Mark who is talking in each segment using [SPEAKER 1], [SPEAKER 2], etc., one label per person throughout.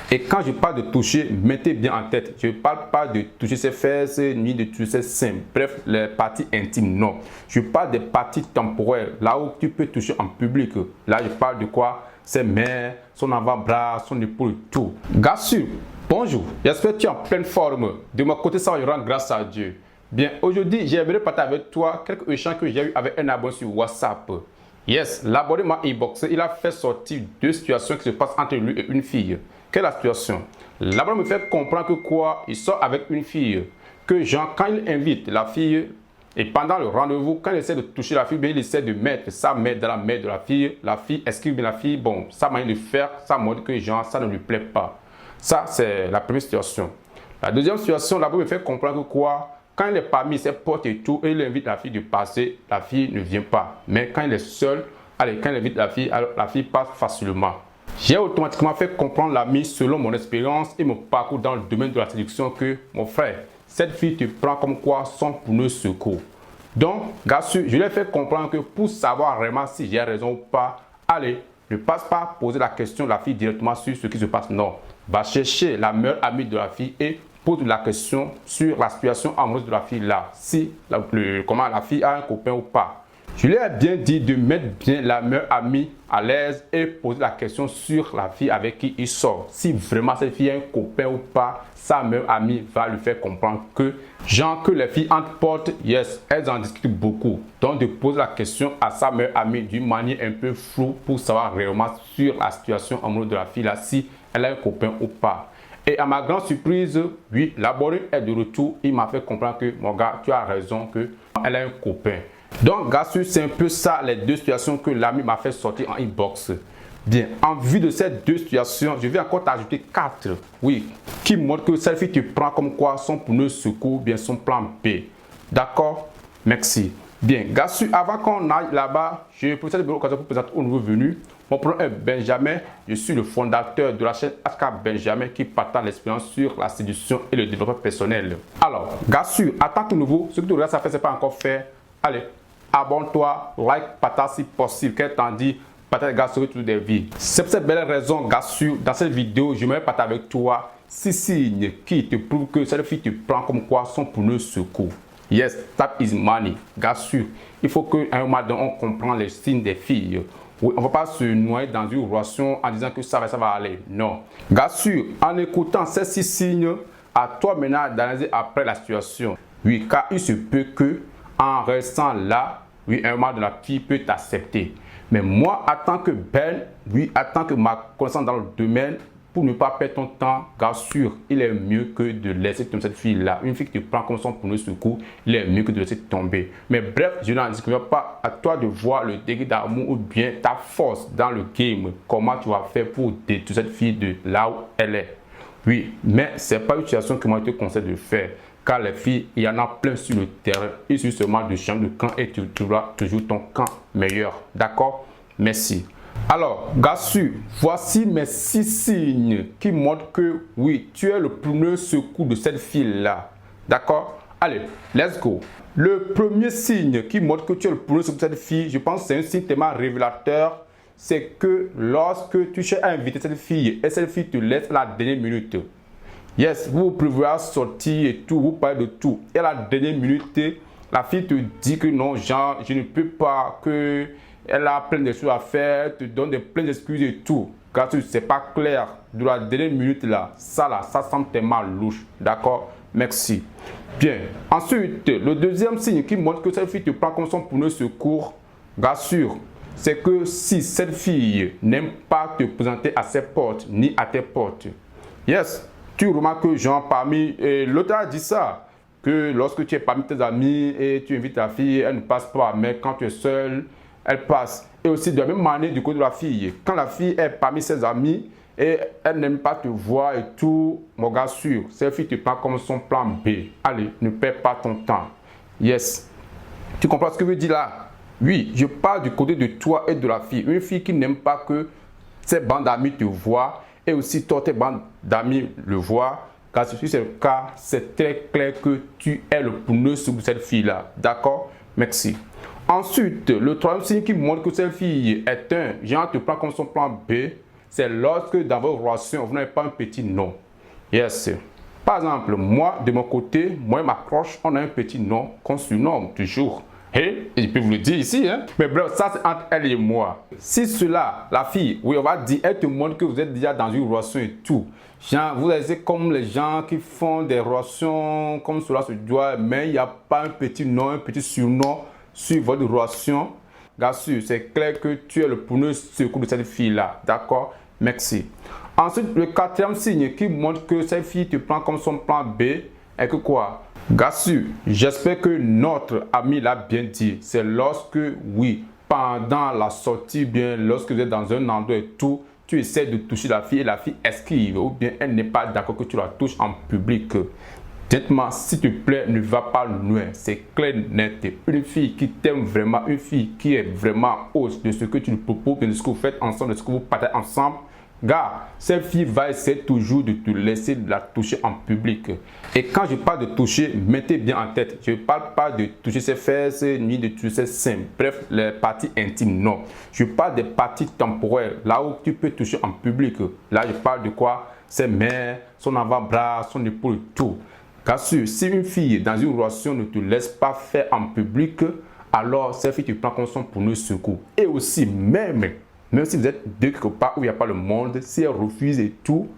[SPEAKER 1] Et quand je parle de toucher, mettez bien en tête, je ne parle pas de toucher ses fesses ni de toucher ses seins. Bref, les parties intimes, non. Je parle des parties temporelles, là où tu peux toucher en public. Là, je parle de quoi? Ses mains, son avant-bras, son épaule, tout. Gassu, bonjour, j'espère que tu es en pleine forme. De mon côté, ça va, je rends grâce à Dieu. Bien, aujourd'hui, j'aimerais partager avec toi quelques échanges que j'ai eu avec un abonné sur WhatsApp. Yes, l'abonné m'a inboxé, il a fait sortir deux situations qui se passent entre lui et une fille. Quelle est la situation? L'abonné me fait comprendre que quoi? Il sort avec une fille. Que genre, quand il invite la fille, et pendant le rendez-vous, quand il essaie de toucher la fille, bien, il essaie de mettre sa main dans la main de la fille esquive bien la fille, bon, sa manière de faire, ça montre que genre, ça ne lui plaît pas. Ça, c'est la première situation. La deuxième situation, l'abonné me fait comprendre que quoi? Quand il est parmi ses potes et tout, et il invite la fille de passer, la fille ne vient pas. Mais quand il est seul, allez, quand il invite la fille, alors la fille passe facilement. J'ai automatiquement fait comprendre l'ami selon mon expérience et mon parcours dans le domaine de la séduction que, mon frère, cette fille te prend comme quoi son pneu secours. Donc, gars, je lui ai fait comprendre que pour savoir vraiment si j'ai raison ou pas, allez, ne passe pas poser la question de la fille directement sur ce qui se passe. Non, va chercher la meilleure amie de la fille et pose la question sur la situation amoureuse de la fille là, si comment la fille a un copain ou pas. Je lui ai bien dit de mettre bien la meilleure amie à l'aise et poser la question sur la fille avec qui il sort. Si vraiment cette fille a un copain ou pas, sa meilleure amie va lui faire comprendre que, genre que les filles entre potes, yes, elles en discutent beaucoup. Donc de poser la question à sa meilleure amie d'une manière un peu floue pour savoir réellement sur la situation amoureuse de la fille là, si elle a un copain ou pas. Et à ma grande surprise, oui, l'abonné est de retour. Il m'a fait comprendre que, mon gars, tu as raison, qu'elle a un copain. Donc, gars, c'est un peu ça, les deux situations que l'ami m'a fait sortir en inbox. Bien, en vue de ces deux situations, je vais encore t'ajouter 4, oui, qui montrent que cette fille te prend comme quoi son pneu secours, bien son plan B. D'accord? Merci. Bien, gars, avant qu'on aille là-bas, je profite de l'occasion pour présenter au nouveau venu. Mon prénom est Benjamin, je suis le fondateur de la chaîne HK Benjamin qui partage l'expérience sur la séduction et le développement personnel. Alors, gars, attends tout nouveau, ce que tu regardes, ça fait, c'est pas encore fait. Allez, abonne-toi, like, partage si possible. Qu'elle t'en dit, partage gars sur toutes des vies. C'est pour cette belle raison, gars, dans cette vidéo, je vais partager avec toi 6 signes qui te prouvent que cette fille te prend comme quoi son pneu secours. Yes, that is money. Gars, il faut qu'à un moment donné, on comprenne les signes des filles. Oui, on ne va pas se noyer dans une relation en disant que ça va aller. Non. Gars, en écoutant ces 6 signes, à toi maintenant d'analyser après la situation. Oui, car il se peut que en restant là, oui, un moment de la fille peut t'accepter. Mais moi, en tant que belle, oui, en tant que ma connaissance dans le domaine, pour ne pas perdre ton temps, gars, il est mieux que de laisser tomber cette fille-là. Une fille qui te prend comme son pneu secours, il est mieux que de laisser tomber. Mais bref, je n'en discute pas. À toi de voir le degré d'amour ou bien ta force dans le game. Comment tu vas faire pour détruire cette fille de là où elle est. Oui, mais ce n'est pas une situation que moi je te conseille de faire. Car les filles, il y en a plein sur le terrain. Il suffit seulement de changer de camp et tu trouveras toujours ton camp meilleur. D'accord? Merci. Alors, gars, voici mes 6 signes qui montrent que oui, tu es le pneu secours de cette fille-là. D'accord? Allez, let's go. Le premier signe qui montre que tu es le pneu secours de cette fille, je pense que c'est un signe tellement révélateur. C'est que lorsque tu cherches à inviter cette fille et cette fille te laisse à la dernière minute. Yes, vous prévoyez sortir et tout, vous parlez de tout. Et à la dernière minute, la fille te dit que non, genre, je ne peux pas, que elle a plein de choses à faire, te donne plein d'excuses et tout. Car c'est pas clair. De la dernière minute là, ça semble tellement louche. D'accord? Merci. Bien. Ensuite, le deuxième signe qui montre que cette fille te prend comme son pneu secours, rassure, c'est que si cette fille n'aime pas te présenter à ses portes ni à tes portes. Yes. Tu remarques que genre parmi, l'autre a dit ça, que lorsque tu es parmi tes amis et tu invites ta fille, elle ne passe pas, mais quand tu es seul, elle passe. Et aussi de la même manière du côté de la fille, quand la fille est parmi ses amis et elle n'aime pas te voir et tout, mon gars sûr, cette fille te prend comme son plan B. Allez, ne perds pas ton temps. Yes. Tu comprends ce que je veux dire là? Oui, je parle du côté de toi et de la fille. Une fille qui n'aime pas que ses bandes d'amis te voient, et aussi toi, tes bandes d'amis le voient, car si c'est le cas, c'est très clair que tu es le pneu sur cette fille-là. D'accord? Merci. Ensuite, le troisième signe qui montre que cette fille est un genre te prend comme son plan B, c'est lorsque dans vos relations, vous n'avez pas un petit nom. Yes. Par exemple, moi, de mon côté, moi et ma proche, on a un petit nom qu'on surnomme toujours. Et je peux vous le dire ici, hein. Mais bref, ça c'est entre elle et moi. Si cela, la fille, oui, on va dire, elle te montre que vous êtes déjà dans une relation et tout. Genre, vous êtes comme les gens qui font des relations comme cela se doit, mais il n'y a pas un petit nom, un petit surnom sur votre relation. Gars sûr, c'est clair que tu es le premier secours de cette fille-là. D'accord? Merci. Ensuite, le quatrième signe qui montre que cette fille te prend comme son plan B est que quoi? Gars sûr, j'espère que notre ami l'a bien dit. C'est lorsque, oui, pendant la sortie, bien, lorsque vous êtes dans un endroit et tout, tu essaies de toucher la fille et la fille esquive ou bien elle n'est pas d'accord que tu la touches en public. Dites-moi, s'il te plaît, ne va pas loin. C'est clair, net. Une fille qui t'aime vraiment, une fille qui est vraiment hausse de ce que tu lui proposes, de ce que vous faites ensemble, de ce que vous partagez ensemble. Gars, cette fille va essayer toujours de te laisser la toucher en public. Et quand je parle de toucher, mettez bien en tête, je ne parle pas de toucher ses fesses, ni de toucher ses seins. Bref, les parties intimes, non. Je parle des parties temporaires, là où tu peux toucher en public. Là, je parle de quoi? Ses mains, son avant-bras, son épaule, tout. Car sûr, si une fille dans une relation ne te laisse pas faire en public, alors cette fille te prend comme son pour le secours. Et aussi, même si vous êtes deux quelque part où il n'y a pas le monde, si elle refuse et tout,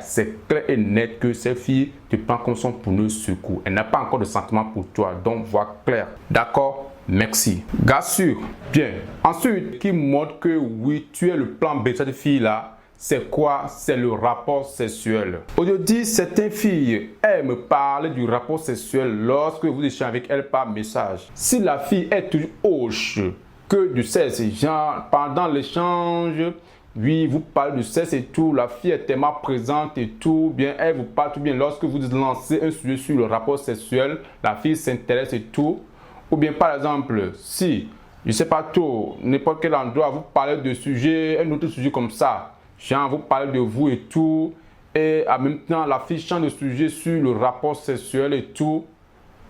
[SPEAKER 1] c'est clair et net que cette fille te prend comme son pour le secours. Elle n'a pas encore de sentiment pour toi, donc vois clair. D'accord? Merci. Gars sûr, bien. Ensuite, qui montre que oui, tu es le plan B de cette fille-là. C'est quoi? C'est le rapport sexuel. Aujourd'hui, certaines filles aiment parler du rapport sexuel lorsque vous échangez avec elle par message. Si la fille est toujours hoche que du sexe, genre pendant l'échange, oui, vous parlez du sexe et tout, la fille est tellement présente et tout, bien, elle vous parle tout bien. Lorsque vous lancez un sujet sur le rapport sexuel, la fille s'intéresse et tout. Ou bien, par exemple, si, je ne sais pas trop, n'importe quel endroit, vous parlez de sujet, un autre sujet comme ça. Genre, vous parlez de vous et tout, et en même temps, la fille change de sujet sur le rapport sexuel et tout.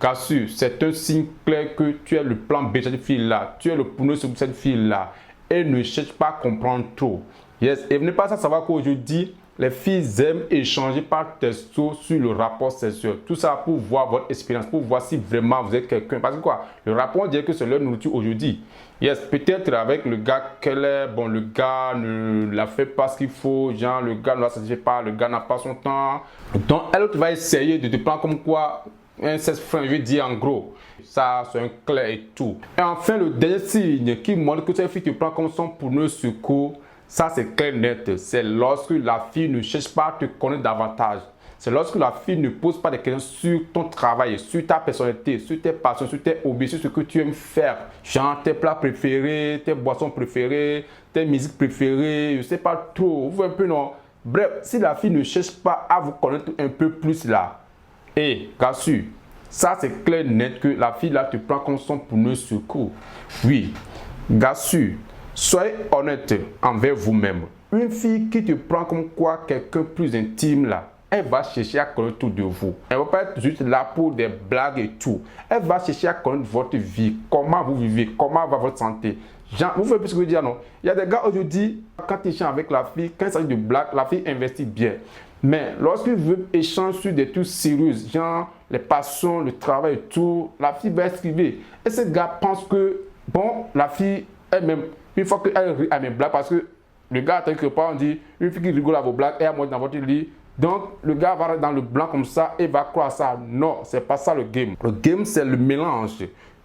[SPEAKER 1] Car sûr, c'est un signe clair que tu es le plan B de cette fille-là, tu es le pneu sur cette fille-là, et ne cherche pas à comprendre trop. Yes, et venez pas à savoir qu'aujourd'hui, les filles aiment échanger par texto sur le rapport sexuel. Tout ça pour voir votre expérience, pour voir si vraiment vous êtes quelqu'un. Parce que quoi, le rapport, on dirait que c'est leur nourriture aujourd'hui. Yes, peut-être avec le gars qu'elle est, bon, le gars ne la fait pas ce qu'il faut, genre le gars ne la satisfait pas, le gars n'a pas son temps. Donc, elle va essayer de te prendre comme quoi, un sexe frein, je veux dire en gros. Ça, c'est un clair et tout. Et enfin, le dernier signe qui montre que cette fille te prend comme son pneu secours, ça c'est clair net. C'est lorsque la fille ne cherche pas à te connaître davantage. C'est lorsque la fille ne pose pas des questions sur ton travail, sur ta personnalité, sur tes passions, sur tes hobbies, sur ce que tu aimes faire. Genre tes plats préférés, tes boissons préférées, tes musiques préférées, je ne sais pas trop. Vous voyez un peu non? Bref, si la fille ne cherche pas à vous connaître un peu plus là, et bien sûr, ça c'est clair net que la fille là te prend comme son pneu secours. Oui, bien sûr, soyez honnête envers vous-même. Une fille qui te prend comme quoi quelqu'un plus intime là, elle va chercher à connaître tout de vous. Elle ne va pas être juste là pour des blagues et tout. Elle va chercher à connaître votre vie, comment vous vivez, comment va votre santé. Genre, vous voyez ce que je veux dire, non? Il y a des gars aujourd'hui, quand ils échangent avec la fille, quand il s'agit de blagues, la fille investit bien. Mais lorsqu'il veut échanger sur des trucs sérieux, genre les passions, le travail et tout, la fille va esquiver. Et ce gars pense que, bon, la fille elle-même, une fois qu'elle rit à mes blagues, parce que le gars, quelque part, on dit, une fille qui rigole à vos blagues, elle est à moi dans votre lit. Donc, le gars va dans le blanc comme ça et va croire ça. Non, c'est pas ça le game. Le game, c'est le mélange.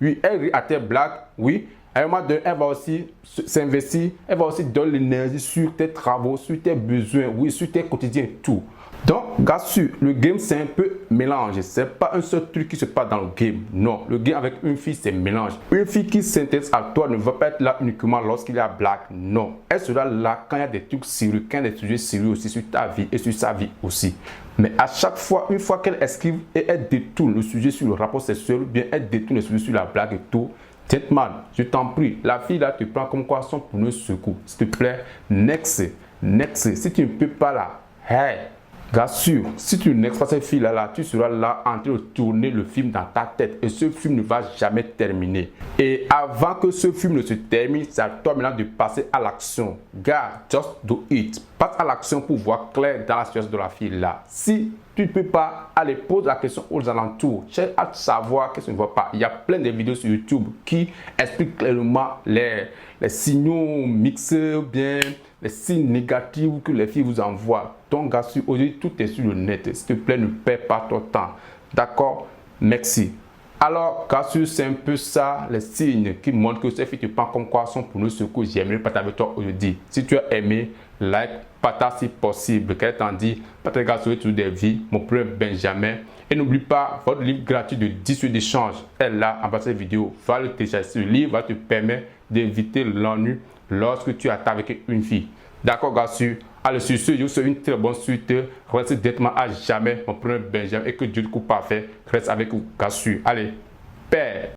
[SPEAKER 1] Oui, elle rit à tes blagues, oui. À un moment donné, elle va aussi s'investir, elle va aussi donner l'énergie sur tes travaux, sur tes besoins, oui, sur tes quotidiens, tout. Donc, gars sûr, le game, c'est un peu mélange. C'est pas un seul truc qui se passe dans le game. Non, le game avec une fille, c'est mélange. Une fille qui s'intéresse à toi ne va pas être là uniquement lorsqu'il y a blague. Non, elle sera là quand il y a des trucs sérieux, quand il y a des sujets sérieux aussi sur ta vie et sur sa vie aussi. Mais à chaque fois, une fois qu'elle esquive et elle détourne le sujet sur le rapport sexuel, ou bien elle détourne le sujet sur la blague et tout, gentleman, je t'en prie, la fille là te prend comme quoi son pneu secours. S'il te plaît, next. Si tu ne peux pas là, hey, Gars sûr, si tu n'exploites pas cette fille-là, tu seras là en train de tourner le film dans ta tête et ce film ne va jamais terminer. Et avant que ce film ne se termine, c'est à toi maintenant de passer à l'action. Gars, just do it. Passe à l'action pour voir clair dans la situation de la fille-là. Si tu ne peux pas, aller poser la question aux alentours. Cherche à savoir qu'est-ce qui ne va pas. Il y a plein de vidéos sur YouTube qui expliquent clairement les signaux mixés, bien les signes négatifs que les filles vous envoient. Donc, gars, aujourd'hui, tout est sur le net. S'il te plaît, ne perds pas ton temps. D'accord? Merci. Alors, gars, c'est un peu ça, les signes qui montrent que ces filles te prennent comme quoi sont pour nous ce que j'aimerais partager avec toi aujourd'hui. Si tu as aimé, like, partage si possible. Qu'elle t'en dit, partage sur toutes des vies, mon frère Benjamin. Et n'oublie pas, votre livre gratuit de 18 d'échange est là en bas de cette vidéo. Va le télécharger. Ce livre va te permettre d'éviter l'ennui lorsque tu attends avec une fille. D'accord, gars, allez, sur ce, je vous souhaite une très bonne suite. Restez directement à jamais, mon premier Benjamin, et que Dieu te coupe parfait. Reste avec vous, gars. Allez, paix.